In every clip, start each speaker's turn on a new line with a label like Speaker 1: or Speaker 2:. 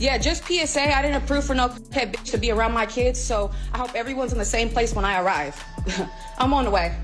Speaker 1: Yeah, just PSA, I didn't approve for no pet bitch to be around my kids, so I hope everyone's in the same place when I arrive. I'm on the way.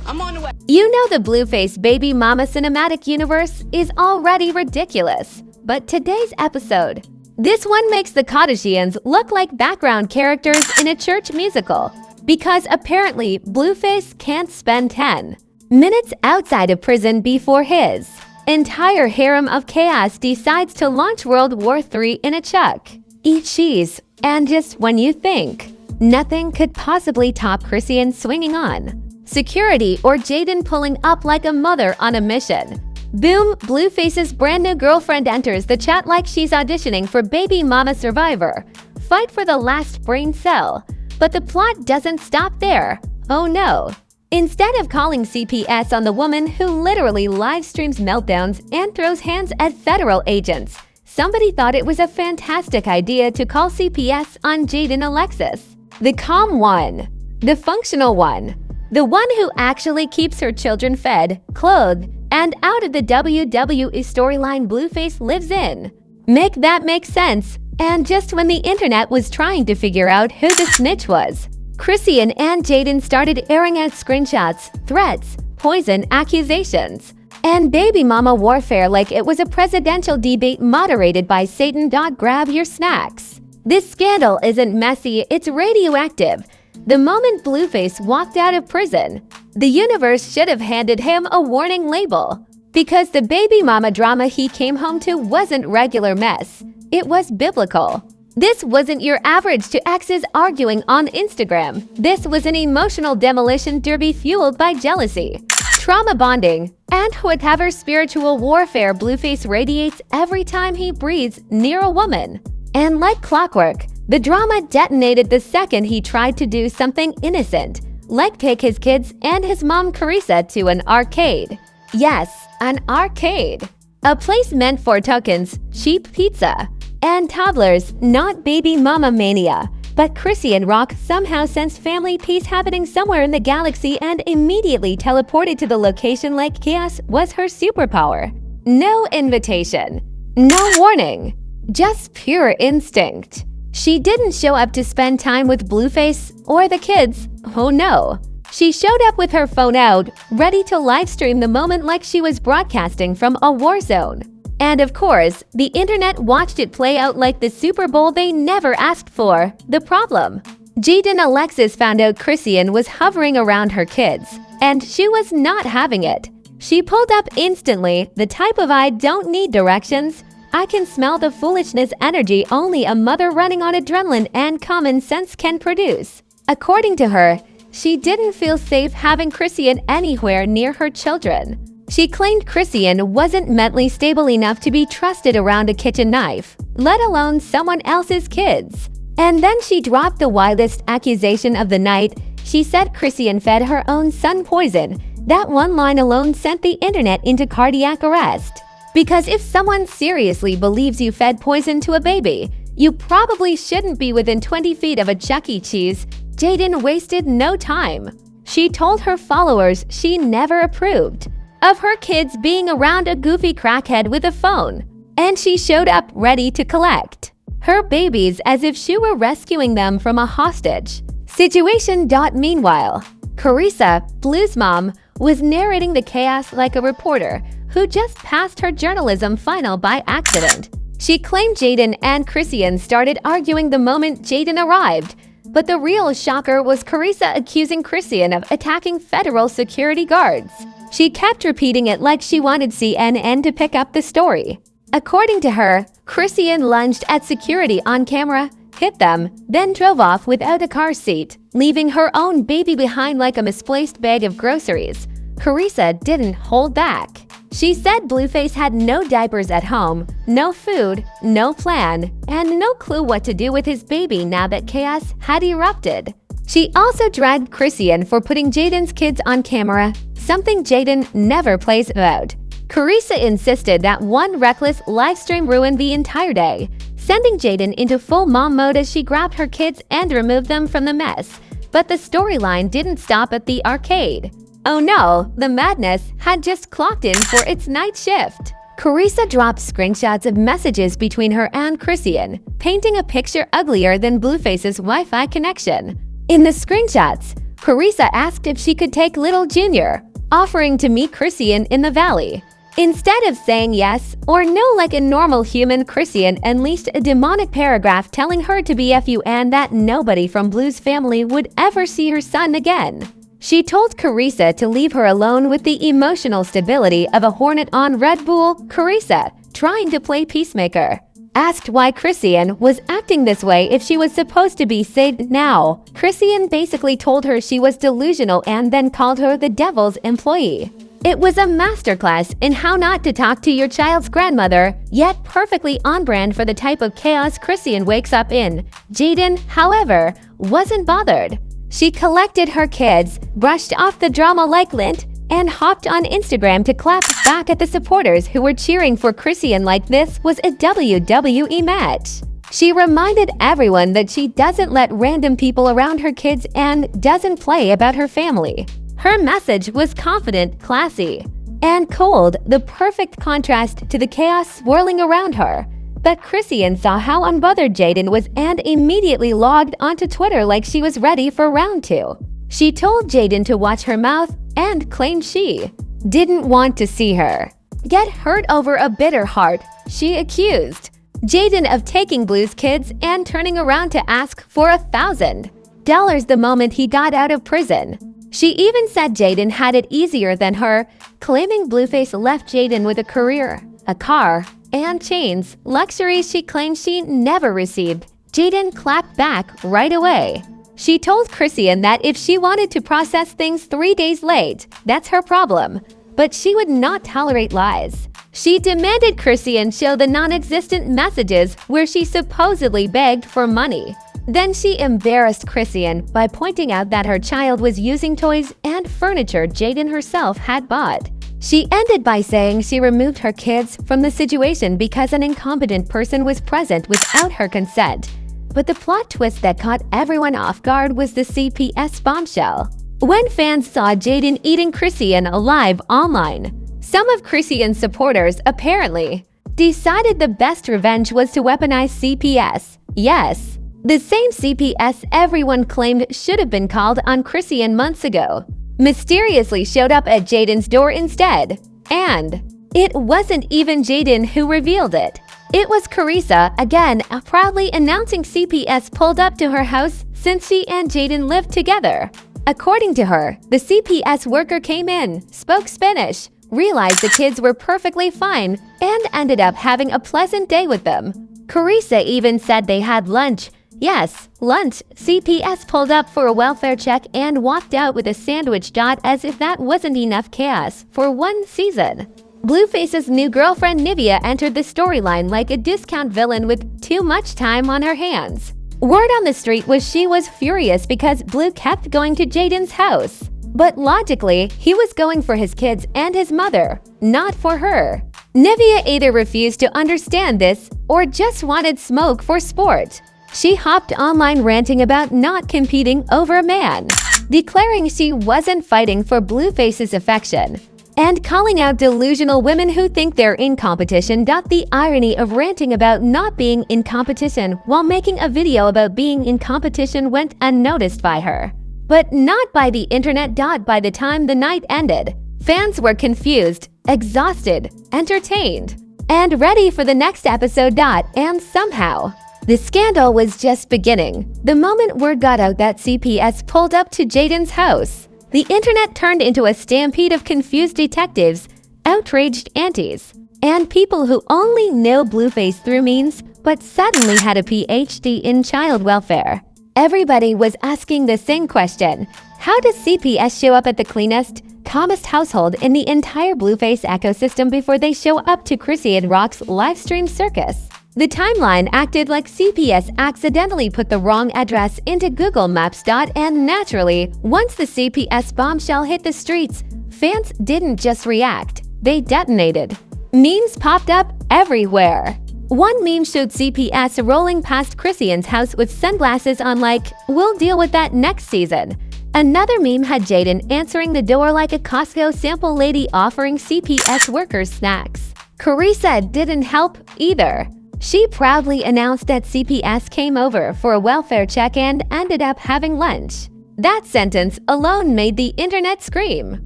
Speaker 1: I'm on the way.
Speaker 2: You know the Blueface baby mama cinematic universe is already ridiculous. But today's episode, this one makes the Kardashians look like background characters in a church musical. Because apparently Blueface can't spend 10 minutes outside of prison before his entire harem of chaos decides to launch World War III in a chuck. Eat cheese. And just when you think nothing could possibly top Chrisean swinging on security or Jaidyn pulling up like a mother on a mission, boom, Blueface's brand new girlfriend enters the chat like she's auditioning for Baby Mama Survivor. Fight for the last brain cell. But the plot doesn't stop there. Oh no. Instead of calling CPS on the woman who literally live streams meltdowns and throws hands at federal agents, somebody thought it was a fantastic idea to call CPS on Jaidyn Alexis. The calm one. The functional one. The one who actually keeps her children fed, clothed, and out of the WWE storyline Blueface lives in. Make that make sense. And just when the internet was trying to figure out who the snitch was, Chrisean and Jaidyn started airing out screenshots, threats, poison accusations, and baby mama warfare like it was a presidential debate moderated by Satan. Grab your snacks. This scandal isn't messy, it's radioactive. The moment Blueface walked out of prison, the universe should have handed him a warning label. Because the baby mama drama he came home to wasn't regular mess. It was biblical. This wasn't your average two exes arguing on Instagram. This was an emotional demolition derby fueled by jealousy, trauma bonding, and whatever spiritual warfare Blueface radiates every time he breathes near a woman. And like clockwork, the drama detonated the second he tried to do something innocent, like take his kids and his mom Carissa to an arcade. Yes, an arcade. A place meant for tokens, cheap pizza, and toddlers, not baby mama mania. But Chrisean Rock somehow sensed family peace happening somewhere in the galaxy and immediately teleported to the location like chaos was her superpower. No invitation, no warning, just pure instinct. She didn't show up to spend time with Blueface or the kids, oh no. She showed up with her phone out, ready to livestream the moment like she was broadcasting from a war zone. And of course, the internet watched it play out like the Super Bowl they never asked for. The problem? Jaidyn Alexis found out Chrisean was hovering around her kids, and she was not having it. She pulled up instantly, the type of I don't need directions. I can smell the foolishness energy only a mother running on adrenaline and common sense can produce. According to her, she didn't feel safe having Chrisean anywhere near her children. She claimed Chrisean wasn't mentally stable enough to be trusted around a kitchen knife, let alone someone else's kids. And then she dropped the wildest accusation of the night. She said Chrisean fed her own son poison. That one line alone sent the internet into cardiac arrest. Because if someone seriously believes you fed poison to a baby, you probably shouldn't be within 20 feet of a Chuck E. Cheese. Jaidyn wasted no time. She told her followers she never approved of her kids being around a goofy crackhead with a phone, and she showed up ready to collect her babies as if she were rescuing them from a hostage situation. Meanwhile, Carissa, Blue's mom, was narrating the chaos like a reporter who just passed her journalism final by accident. She claimed Jaidyn and Chrisean started arguing the moment Jaidyn arrived, but the real shocker was Carissa accusing Chrisean of attacking federal security guards. She kept repeating it like she wanted CNN to pick up the story. According to her, Chrisean lunged at security on camera, hit them, then drove off without a car seat, leaving her own baby behind like a misplaced bag of groceries. Carissa didn't hold back. She said Blueface had no diapers at home, no food, no plan, and no clue what to do with his baby now that chaos had erupted. She also dragged Chrisean for putting Jaidyn's kids on camera, something Jaidyn never plays about. Carissa insisted that one reckless livestream ruined the entire day, sending Jaidyn into full mom mode as she grabbed her kids and removed them from the mess. But the storyline didn't stop at the arcade. Oh no, the madness had just clocked in for its night shift. Carissa dropped screenshots of messages between her and Chrisean, painting a picture uglier than Blueface's Wi-Fi connection. In the screenshots, Carissa asked if she could take Little Jr., offering to meet Chrisean in the valley. Instead of saying yes or no like a normal human, Chrisean unleashed a demonic paragraph telling her to be FU and that nobody from Blue's family would ever see her son again. She told Carissa to leave her alone with the emotional stability of a hornet on Red Bull. Carissa, trying to play peacemaker, asked why Chrisean was acting this way if she was supposed to be saved now. Chrisean basically told her she was delusional and then called her the devil's employee. It was a masterclass in how not to talk to your child's grandmother, yet perfectly on brand for the type of chaos Chrisean wakes up in. Jaidyn, however, wasn't bothered. She collected her kids, brushed off the drama like lint, and hopped on Instagram to clap back at the supporters who were cheering for Chrisean like this was a WWE match. She reminded everyone that she doesn't let random people around her kids and doesn't play about her family. Her message was confident, classy, and cold, the perfect contrast to the chaos swirling around her. But Chrisean saw how unbothered Jaidyn was and immediately logged onto Twitter like she was ready for round 2. She told Jaidyn to watch her mouth and claimed she didn't want to see her get hurt over a bitter heart. She accused Jaidyn of taking Blue's kids and turning around to ask for $1,000 the moment he got out of prison. She even said Jaidyn had it easier than her, claiming Blueface left Jaidyn with a career, a car, and chains, luxuries she claimed she never received. Jaidyn clapped back right away. She told Chrisean that if she wanted to process things 3 days late, that's her problem, but she would not tolerate lies. She demanded Chrisean show the non-existent messages where she supposedly begged for money. Then she embarrassed Chrisean by pointing out that her child was using toys and furniture Jaidyn herself had bought. She ended by saying she removed her kids from the situation because an incompetent person was present without her consent. But the plot twist that caught everyone off guard was the CPS bombshell. When fans saw Jaidyn eating Chrisean alive online, some of Chrisean's supporters apparently decided the best revenge was to weaponize CPS. Yes, the same CPS everyone claimed should have been called on Chrisean months ago mysteriously showed up at Jaidyn's door instead. And it wasn't even Jaidyn who revealed it. It was Carissa, again proudly announcing CPS pulled up to her house since she and Jaidyn lived together. According to her, the CPS worker came in, spoke Spanish, realized the kids were perfectly fine, and ended up having a pleasant day with them. Carissa even said they had lunch. Yes, lunch. CPS pulled up for a welfare check and walked out with a sandwich. As if that wasn't enough chaos for one season. Blueface's new girlfriend Nivea entered the storyline like a discount villain with too much time on her hands. Word on the street was she was furious because Blue kept going to Jaidyn's house. But logically, he was going for his kids and his mother, not for her. Nivea either refused to understand this or just wanted smoke for sport. She hopped online ranting about not competing over a man, declaring she wasn't fighting for Blueface's affection, and calling out delusional women who think they're in competition. The irony of ranting about not being in competition while making a video about being in competition went unnoticed by her. But not by the internet. By the time the night ended, fans were confused, exhausted, entertained, and ready for the next episode. And somehow, the scandal was just beginning. The moment word got out that CPS pulled up to Jaidyn's house, the internet turned into a stampede of confused detectives, outraged aunties, and people who only know Blueface through memes but suddenly had a PhD in child welfare. Everybody was asking the same question: how does CPS show up at the cleanest, calmest household in the entire Blueface ecosystem before they show up to Chrisean Rock's livestream circus? The timeline acted like CPS accidentally put the wrong address into Google Maps. And naturally, once the CPS bombshell hit the streets, fans didn't just react, they detonated. Memes popped up everywhere. One meme showed CPS rolling past Chrisean's house with sunglasses on like, "We'll deal with that next season." Another meme had Jaidyn answering the door like a Costco sample lady offering CPS workers snacks. Chrisean didn't help either. She proudly announced that CPS came over for a welfare check and ended up having lunch. That sentence alone made the internet scream.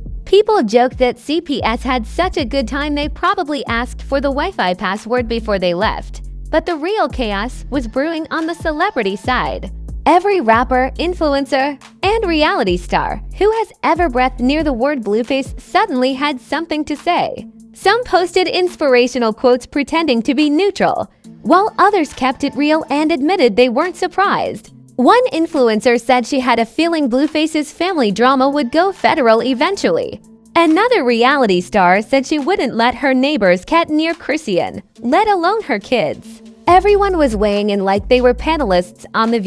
Speaker 2: People joked that CPS had such a good time they probably asked for the Wi-Fi password before they left. But the real chaos was brewing on the celebrity side. Every rapper, influencer, and reality star who has ever breathed near the word Blueface suddenly had something to say. Some posted inspirational quotes pretending to be neutral, while others kept it real and admitted they weren't surprised. One influencer said she had a feeling Blueface's family drama would go federal eventually. Another reality star said she wouldn't let her neighbors get near Chrisean, let alone her kids. Everyone was weighing in like they were panelists on The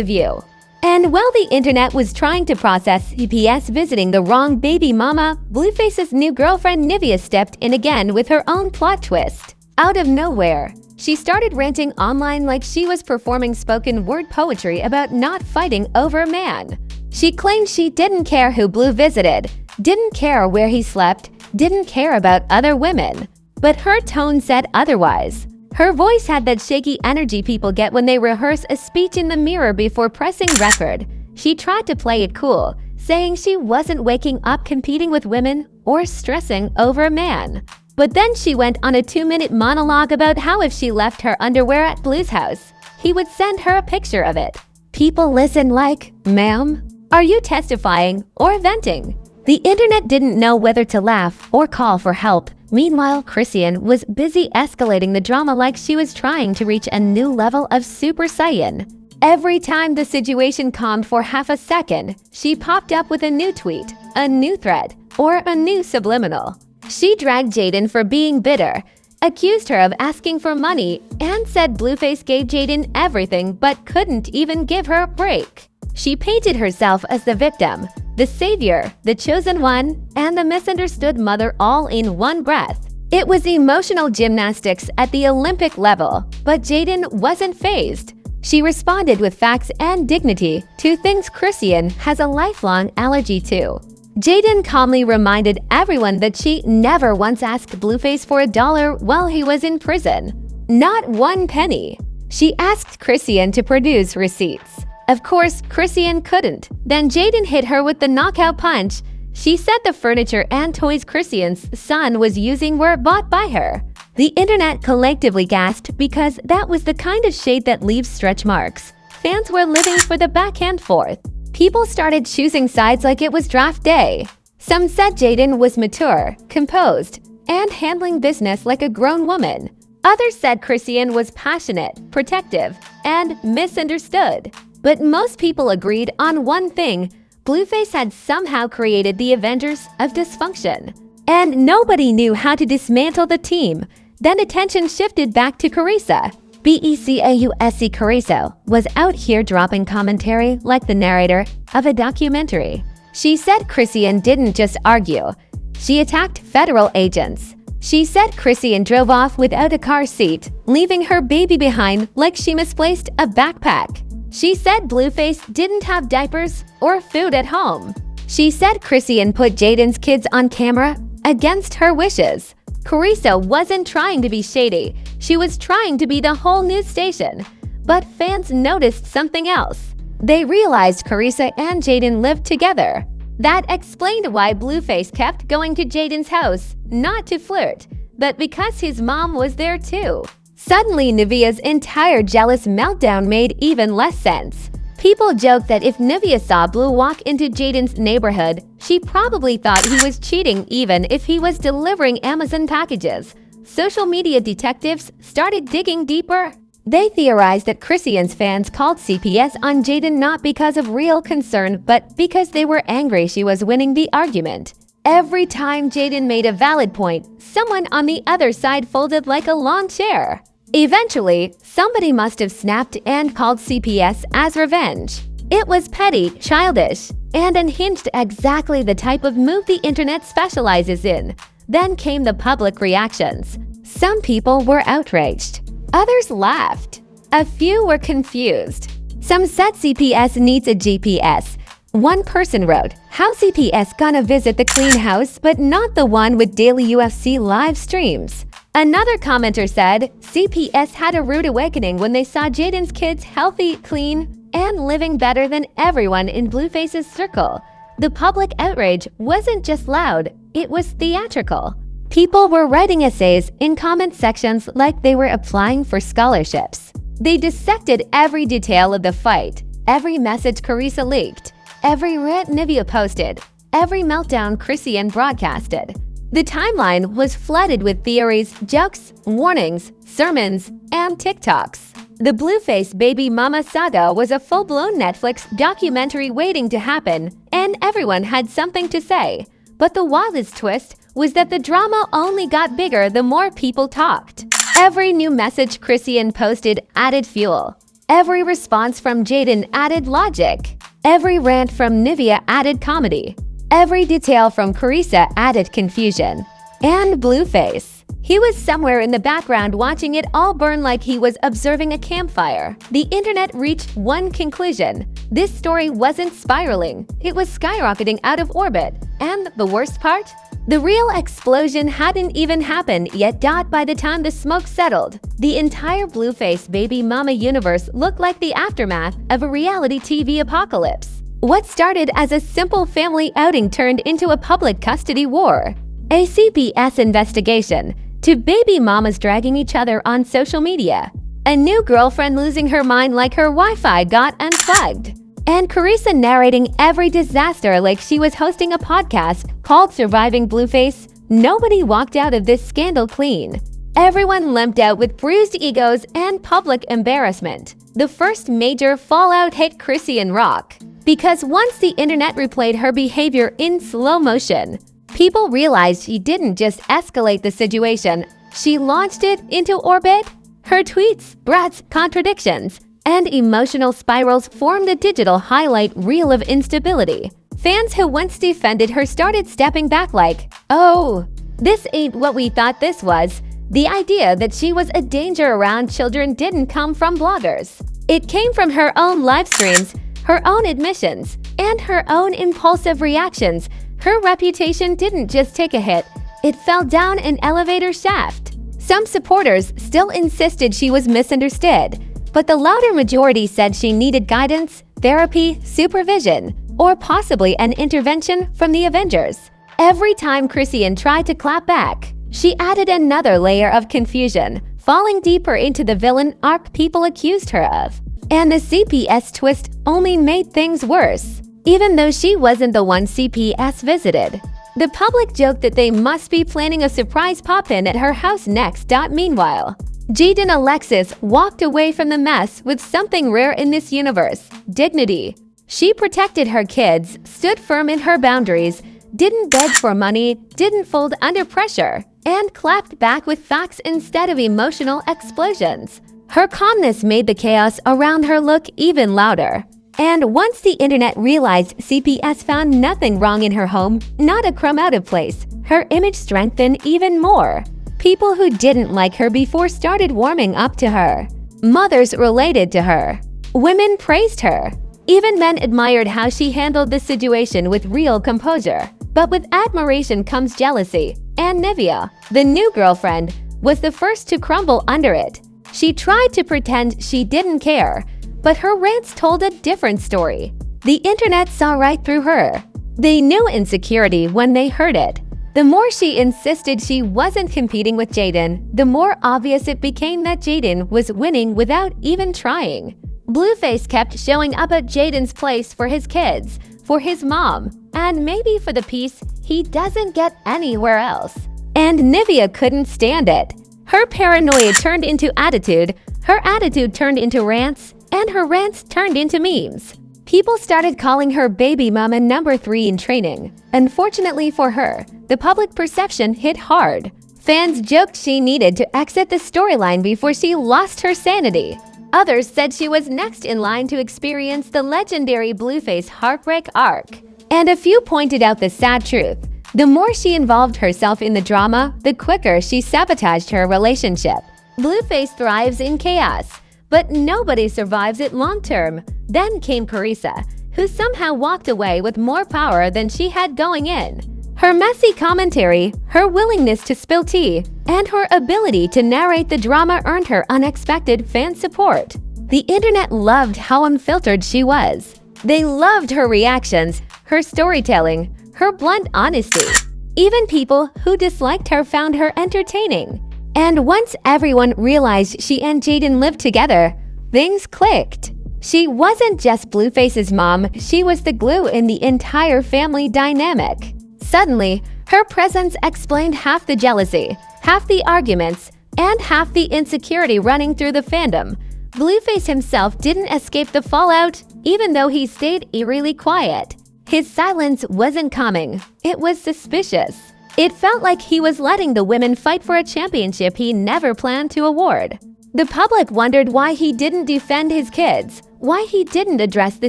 Speaker 2: View. And while the internet was trying to process CPS visiting the wrong baby mama, Blueface's new girlfriend Nivea stepped in again with her own plot twist. Out of nowhere, she started ranting online like she was performing spoken word poetry about not fighting over a man. She claimed she didn't care who Blue visited, didn't care where he slept, didn't care about other women. But her tone said otherwise. Her voice had that shaky energy people get when they rehearse a speech in the mirror before pressing record. She tried to play it cool, saying she wasn't waking up competing with women or stressing over a man. But then she went on a 2-minute monologue about how if she left her underwear at Blue's house, he would send her a picture of it. People listened like, "Ma'am, are you testifying or venting?" The internet didn't know whether to laugh or call for help. Meanwhile, Chrisean was busy escalating the drama like she was trying to reach a new level of Super Saiyan. Every time the situation calmed for half a second, she popped up with a new tweet, a new thread, or a new subliminal. She dragged Jaidyn for being bitter, accused her of asking for money, and said Blueface gave Jaidyn everything but couldn't even give her a break. She painted herself as the victim, the savior, the chosen one, and the misunderstood mother all in one breath. It was emotional gymnastics at the Olympic level, but Jaidyn wasn't fazed. She responded with facts and dignity to things Chrisean has a lifelong allergy to. Jaidyn calmly reminded everyone that she never once asked Blueface for $1 while he was in prison. Not one penny. She asked Chrisean to produce receipts. Of course, Chrisean couldn't. Then Jaidyn hit her with the knockout punch. She said the furniture and toys Chrisean's son was using were bought by her. The internet collectively gasped because that was the kind of shade that leaves stretch marks. Fans were living for the back and forth. People started choosing sides like it was draft day. Some said Jaidyn was mature, composed, and handling business like a grown woman. Others said Chrisean was passionate, protective, and misunderstood. But most people agreed on one thing: Blueface had somehow created the Avengers of dysfunction. And nobody knew how to dismantle the team. Then attention shifted back to Chrisean. Carissa was out here dropping commentary like the narrator of a documentary. She said Chrisean didn't just argue. She attacked federal agents. She said Chrisean drove off without a car seat, leaving her baby behind like she misplaced a backpack. She said Blueface didn't have diapers or food at home. She said Chrisean put Jaidyn's kids on camera against her wishes. Chrisean wasn't trying to be shady. She was trying to be the whole news station. But fans noticed something else. They realized Chrisean and Jaidyn lived together. That explained why Blueface kept going to Jaidyn's house, not to flirt, but because his mom was there too. Suddenly, Nivea's entire jealous meltdown made even less sense. People joked that if Nivea saw Blue walk into Jaidyn's neighborhood, she probably thought he was cheating even if he was delivering Amazon packages. Social media detectives started digging deeper. They theorized that Chrisean's fans called CPS on Jaidyn not because of real concern, but because they were angry she was winning the argument. Every time Jaidyn made a valid point, someone on the other side folded like a lawn chair. Eventually, somebody must have snapped and called CPS as revenge. It was petty, childish, and unhinged, exactly the type of move the internet specializes in. Then came the public reactions. Some people were outraged. Others laughed. A few were confused. Some said CPS needs a GPS. One person wrote, "How CPS gonna visit the clean house but not the one with daily UFC live streams?" Another commenter said, "CPS had a rude awakening when they saw Jaidyn's kids healthy, clean, and living better than everyone in Blueface's circle." The public outrage wasn't just loud, it was theatrical. People were writing essays in comment sections like they were applying for scholarships. They dissected every detail of the fight, every message Carissa leaked, every rant Nivea posted, every meltdown Chrisean broadcasted. The timeline was flooded with theories, jokes, warnings, sermons, and TikToks. The Blueface baby mama saga was a full-blown Netflix documentary waiting to happen, and everyone had something to say. But the wildest twist was that the drama only got bigger the more people talked. Every new message Chrisean posted added fuel. Every response from Jaidyn added logic. Every rant from Nivea added comedy. Every detail from Carissa added confusion. And Blueface. He was somewhere in the background watching it all burn like he was observing a campfire. The internet reached one conclusion. This story wasn't spiraling. It was skyrocketing out of orbit. And the worst part? The real explosion hadn't even happened yet. By the time the smoke settled, the entire Blueface baby mama universe looked like the aftermath of a reality TV apocalypse. What started as a simple family outing turned into a public custody war. A CPS investigation, to baby mamas dragging each other on social media. A new girlfriend losing her mind like her Wi-Fi got unplugged. And Carissa narrating every disaster like she was hosting a podcast called Surviving Blueface. Nobody walked out of this scandal clean. Everyone limped out with bruised egos and public embarrassment. The first major fallout hit Chrisean Rock. Because once the internet replayed her behavior in slow motion, people realized she didn't just escalate the situation, she launched it into orbit. Her tweets, brats, contradictions, and emotional spirals formed a digital highlight reel of instability. Fans who once defended her started stepping back like, "Oh, this ain't what we thought this was." The idea that she was a danger around children didn't come from bloggers. It came from her own live streams, her own admissions, and her own impulsive reactions. Her reputation didn't just take a hit, it fell down an elevator shaft. Some supporters still insisted she was misunderstood, but the louder majority said she needed guidance, therapy, supervision, or possibly an intervention from the Avengers. Every time Chrisean tried to clap back, she added another layer of confusion, falling deeper into the villain arc people accused her of. And the CPS twist only made things worse, even though she wasn't the one CPS visited. The public joked that they must be planning a surprise pop-in at her house next. Meanwhile, Jaidyn Alexis walked away from the mess with something rare in this universe: dignity. She protected her kids, stood firm in her boundaries, didn't beg for money, didn't fold under pressure, and clapped back with facts instead of emotional explosions. Her calmness made the chaos around her look even louder. And once the internet realized CPS found nothing wrong in her home, not a crumb out of place, her image strengthened even more. People who didn't like her before started warming up to her. Mothers related to her. Women praised her. Even men admired how she handled the situation with real composure. But with admiration comes jealousy, and Nivea, the new girlfriend, was the first to crumble under it. She tried to pretend she didn't care, but her rants told a different story. The internet saw right through her. They knew insecurity when they heard it. The more she insisted she wasn't competing with Jaidyn, the more obvious it became that Jaidyn was winning without even trying. Blueface kept showing up at Jaidyn's place for his kids, for his mom, and maybe for the peace he doesn't get anywhere else. And Nivea couldn't stand it. Her paranoia turned into attitude, her attitude turned into rants, and her rants turned into memes. People started calling her baby mama number 3 in training. Unfortunately for her, the public perception hit hard. Fans joked she needed to exit the storyline before she lost her sanity. Others said she was next in line to experience the legendary Blueface heartbreak arc. And a few pointed out the sad truth. The more she involved herself in the drama, the quicker she sabotaged her relationship. Blueface thrives in chaos, but nobody survives it long-term. Then came Carissa, who somehow walked away with more power than she had going in. Her messy commentary, her willingness to spill tea, and her ability to narrate the drama earned her unexpected fan support. The internet loved how unfiltered she was. They loved her reactions, her storytelling, her blunt honesty. Even people who disliked her found her entertaining. And once everyone realized she and Jaidyn lived together, things clicked. She wasn't just Blueface's mom, she was the glue in the entire family dynamic. Suddenly, her presence explained half the jealousy, half the arguments, and half the insecurity running through the fandom. Blueface himself didn't escape the fallout, even though he stayed eerily quiet. His silence wasn't calming, it was suspicious. It felt like he was letting the women fight for a championship he never planned to award. The public wondered why he didn't defend his kids, why he didn't address the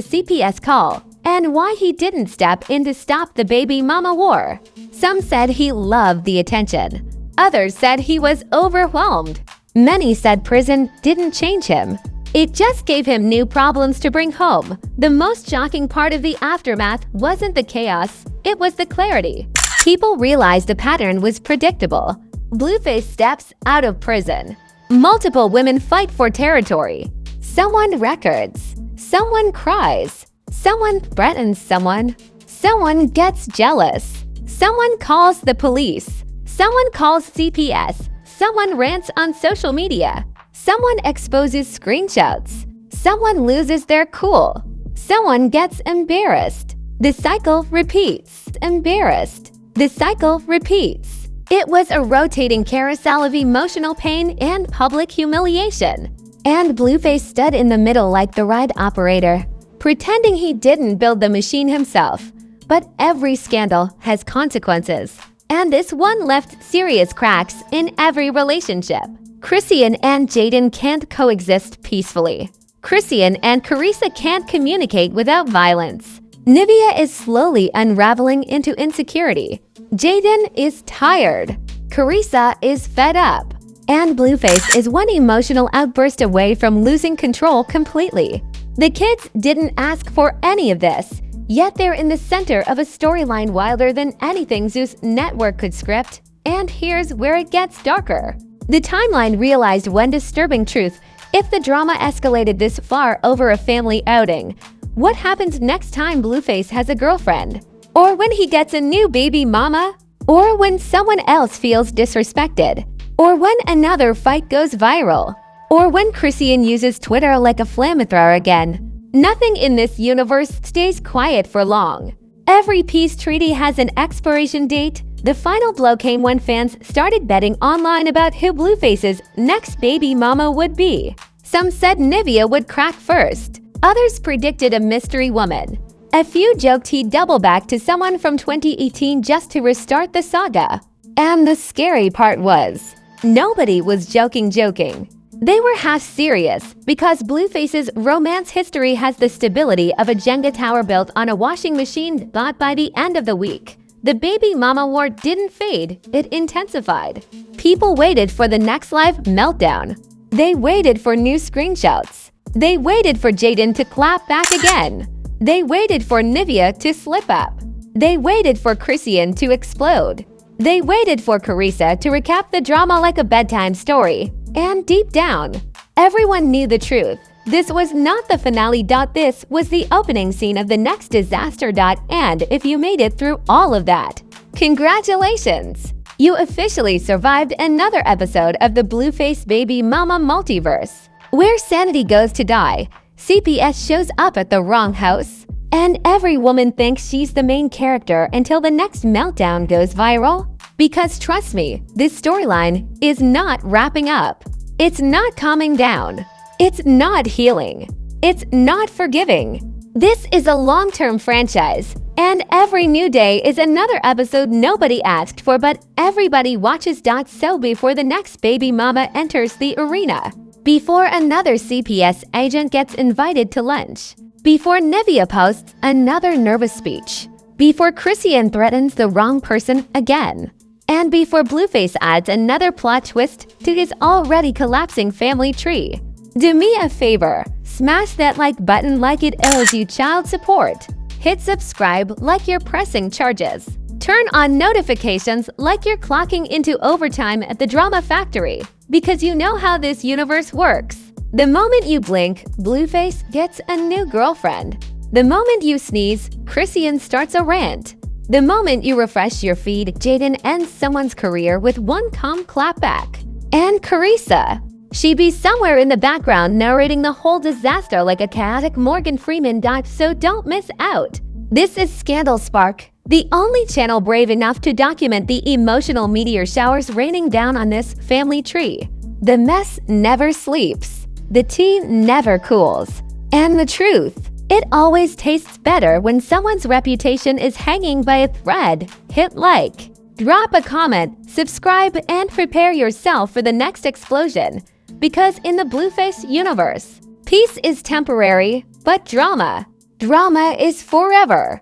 Speaker 2: CPS call, and why he didn't step in to stop the baby mama war. Some said he loved the attention. Others said he was overwhelmed. Many said prison didn't change him. It just gave him new problems to bring home. The most shocking part of the aftermath wasn't the chaos, it was the clarity. People realized the pattern was predictable. Blueface steps out of prison. Multiple women fight for territory. Someone records. Someone cries. Someone threatens someone. Someone gets jealous. Someone calls the police. Someone calls CPS. Someone rants on social media. Someone exposes screenshots. Someone loses their cool. Someone gets embarrassed. The cycle repeats. Embarrassed. The cycle repeats. It was a rotating carousel of emotional pain and public humiliation. And Blueface stood in the middle like the ride operator, pretending he didn't build the machine himself. But every scandal has consequences, and this one left serious cracks in every relationship. Chrisean and Jaidyn can't coexist peacefully. Chrisean and Carissa can't communicate without violence. Nivea is slowly unraveling into insecurity. Jaidyn is tired. Carissa is fed up. And Blueface is one emotional outburst away from losing control completely. The kids didn't ask for any of this, yet they're in the center of a storyline wilder than anything Zeus Network could script. And here's where it gets darker. The timeline realized one disturbing truth. If the drama escalated this far over a family outing, what happens next time Blueface has a girlfriend? Or when he gets a new baby mama? Or when someone else feels disrespected? Or when another fight goes viral? Or when Chrisean uses Twitter like a flamethrower again? Nothing in this universe stays quiet for long. Every peace treaty has an expiration date. The final blow came when fans started betting online about who Blueface's next baby mama would be. Some said Nivea would crack first. Others predicted a mystery woman. A few joked he'd double back to someone from 2018 just to restart the saga. And the scary part was, nobody was joking. They were half serious because Blueface's romance history has the stability of a Jenga tower built on a washing machine. But by the end of the week, the baby mama war didn't fade, it intensified. People waited for the next live meltdown. They waited for new screenshots. They waited for Jaidyn to clap back again. They waited for Nivea to slip up. They waited for Chrisean to explode. They waited for Carissa to recap the drama like a bedtime story. And deep down, everyone knew the truth. This was not the finale. This was the opening scene of the next disaster. And if you made it through all of that, congratulations! You officially survived another episode of the Blueface Baby Mama multiverse. Where sanity goes to die, CPS shows up at the wrong house. And every woman thinks she's the main character until the next meltdown goes viral. Because trust me, this storyline is not wrapping up. It's not calming down. It's not healing. It's not forgiving. This is a long-term franchise, and every new day is another episode nobody asked for but everybody watches. So before the next baby mama enters the arena, before another CPS agent gets invited to lunch, before Nivea posts another nervous speech, before Chrisean threatens the wrong person again, and before Blueface adds another plot twist to his already collapsing family tree. Do me a favor, Smash that like button like it owes you child support. Hit subscribe like you're pressing charges. Turn on notifications like you're clocking into overtime at the drama factory, because you know how this universe works. The moment you blink, Blueface gets a new girlfriend. The moment you sneeze, Chrisean starts a rant. The moment you refresh your feed, Jaidyn ends someone's career with one calm clapback. And Carissa, she be somewhere in the background narrating the whole disaster like a chaotic Morgan Freeman doc, so don't miss out. This is Scandal Spark, the only channel brave enough to document the emotional meteor showers raining down on this family tree. The mess never sleeps. The tea never cools. And the truth, it always tastes better when someone's reputation is hanging by a thread. Hit like, drop a comment, subscribe, and prepare yourself for the next explosion. Because in the Blueface universe, peace is temporary, but drama is forever.